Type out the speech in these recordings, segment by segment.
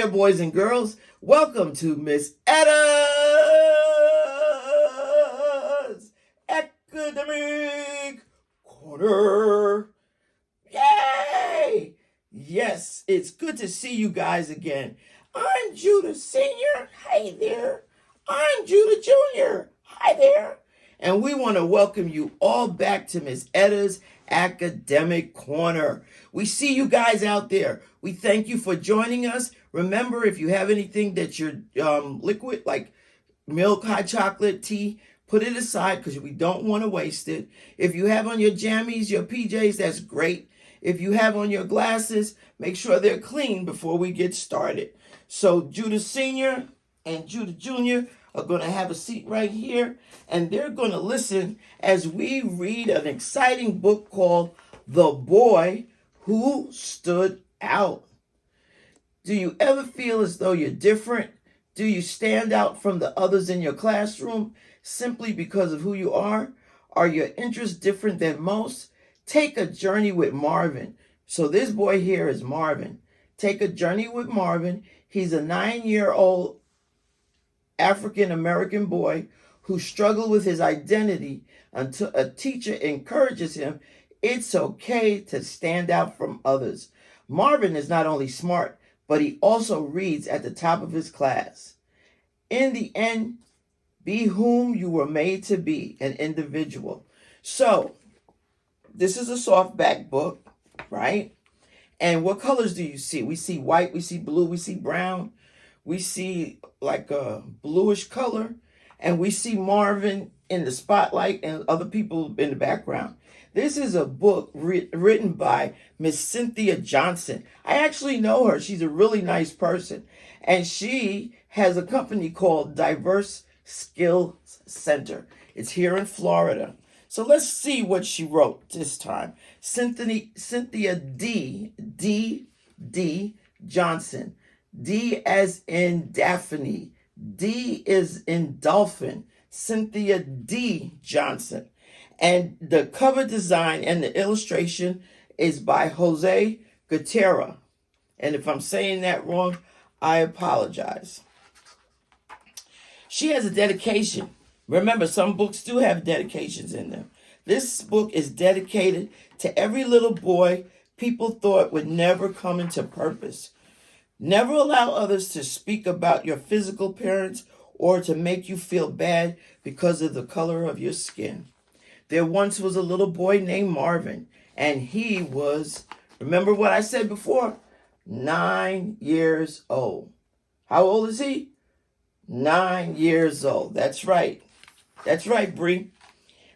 there, boys and girls. Welcome to Miss Etta's Academic Corner. Yay! Yes, it's good to see you guys again. I'm Judah Sr. Hi there. I'm Judah Jr. Hi there. And we want to welcome you all back to Miss Etta's Academic Corner. We see you guys out there. We thank you for joining us. Remember, if you have anything that you're liquid, like milk, hot chocolate, tea, put it aside because we don't want to waste it. If you have on your jammies, your PJs, that's great. If you have on your glasses, make sure they're clean before we get started. So Judah Sr. and Judah Jr. are going to have a seat right here, and they're going to listen as we read an exciting book called The Boy Who Stood Out. Do you ever feel as though you're different? Do you stand out from the others in your classroom simply because of who you are? Are your interests different than most? Take a journey with Marvin. So this boy here is Marvin. Take a journey with Marvin. He's a 9-year-old African-American boy who struggled with his identity until a teacher encourages him it's okay to stand out from others. Marvin is not only smart, but he also reads at the top of his class. In the end, be whom you were made to be, an individual. So, this is a softback book, right? And what colors do you see? We see white, we see blue, we see brown. We see like a bluish color, and we see Marvin in the spotlight and other people in the background. This is a book written by Miss Cynthia Johnson. I actually know her. She's a really nice person, and she has a company called Diverse Skills Center. It's here in Florida. So let's see what she wrote this time. Cynthia D. Johnson. D as in Daphne. D is in dolphin. Cynthia D. Johnson. And the cover design and the illustration is by Jose Gutierrez. And if I'm saying that wrong, I apologize. She has a dedication. Remember, some books do have dedications in them. This book is dedicated to every little boy people thought would never come into purpose. Never allow others to speak about your physical appearance or to make you feel bad because of the color of your skin. There once was a little boy named Marvin, and he was, remember what I said before, 9 years old. How old is he? 9 years old. That's right. That's right, Bree.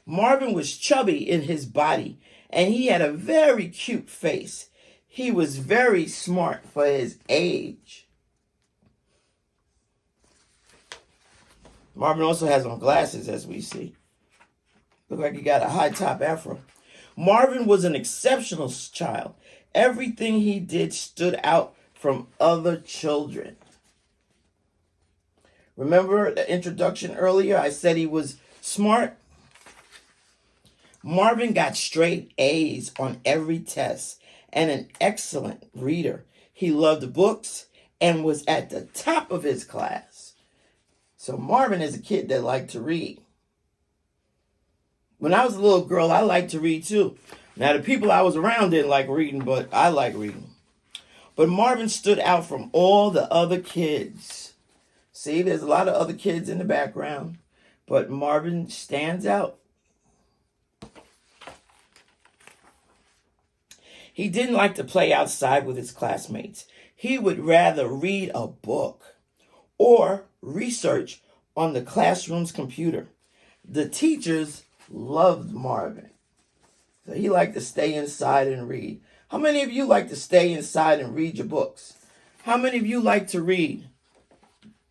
Marvin was chubby in his body, and he had a very cute face. He was very smart for his age. Marvin also has on glasses, as we see. Look like he got a high top afro. Marvin was an exceptional child. Everything he did stood out from other children. Remember the introduction earlier? I said he was smart. Marvin got straight A's on every test and an excellent reader. He loved books and was at the top of his class. So Marvin is a kid that liked to read. When I was a little girl, I liked to read too. Now, the people I was around didn't like reading, but I like reading. But Marvin stood out from all the other kids. See, there's a lot of other kids in the background, but Marvin stands out. He didn't like to play outside with his classmates. He would rather read a book or research on the classroom's computer. The teachers loved Marvin. So he liked to stay inside and read. How many of you like to stay inside and read your books? How many of you like to read?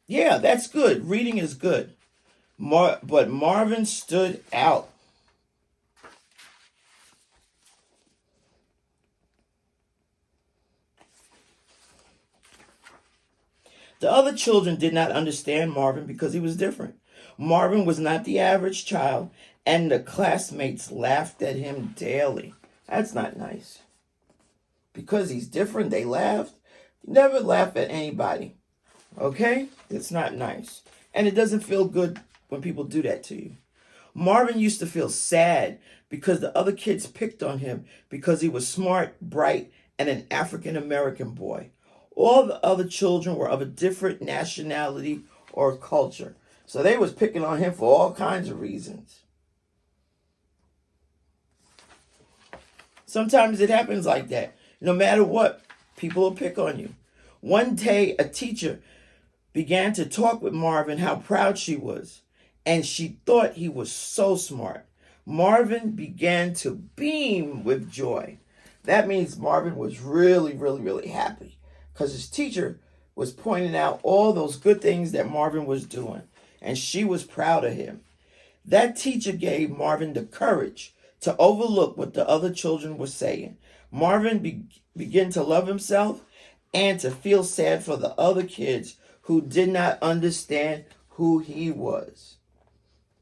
Yeah, that's good. Reading is good. But Marvin stood out. The other children did not understand Marvin because he was different. Marvin was not the average child, and the classmates laughed at him daily. That's not nice. Because he's different, they laughed. Never laugh at anybody. Okay? It's not nice. And it doesn't feel good when people do that to you. Marvin used to feel sad because the other kids picked on him because he was smart, bright, and an African American boy. All the other children were of a different nationality or culture. So they was picking on him for all kinds of reasons. Sometimes it happens like that. No matter what, people will pick on you. One day, a teacher began to talk with Marvin how proud she was, and she thought he was so smart. Marvin began to beam with joy. That means Marvin was really, really, really happy because his teacher was pointing out all those good things that Marvin was doing, and she was proud of him. That teacher gave Marvin the courage to overlook what the other children were saying. Marvin began to love himself and to feel sad for the other kids who did not understand who he was.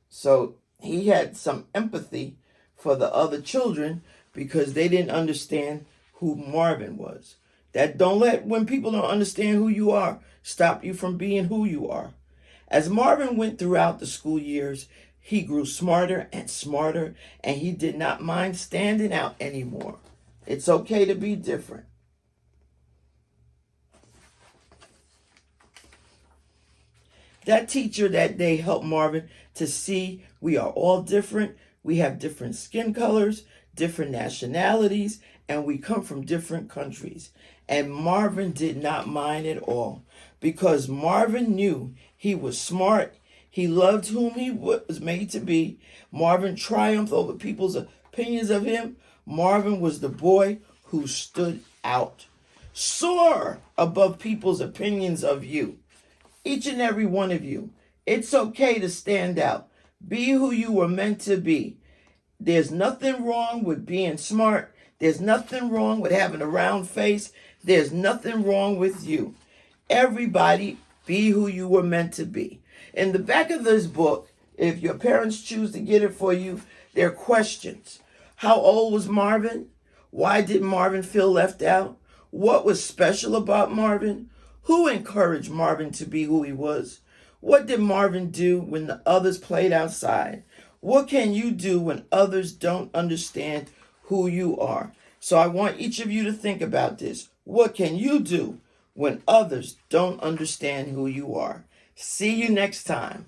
So he had some empathy for the other children because they didn't understand who Marvin was. That don't let when people don't understand who you are stop you from being who you are. As Marvin went throughout the school years, he grew smarter and smarter, and he did not mind standing out anymore. It's okay to be different. That teacher that day helped Marvin to see we are all different. We have different skin colors, different nationalities, and we come from different countries. And Marvin did not mind at all because Marvin knew he was smart. He loved whom he was made to be. Marvin triumphed over people's opinions of him. Marvin was the boy who stood out. Soar above people's opinions of you. Each and every one of you. It's okay to stand out. Be who you were meant to be. There's nothing wrong with being smart. There's nothing wrong with having a round face. There's nothing wrong with you. Everybody be who you were meant to be. In the back of this book, if your parents choose to get it for you, there are questions. How old was Marvin? Why did Marvin feel left out? What was special about Marvin? Who encouraged Marvin to be who he was? What did Marvin do when the others played outside? What can you do when others don't understand who you are? So I want each of you to think about this. What can you do when others don't understand who you are? See you next time.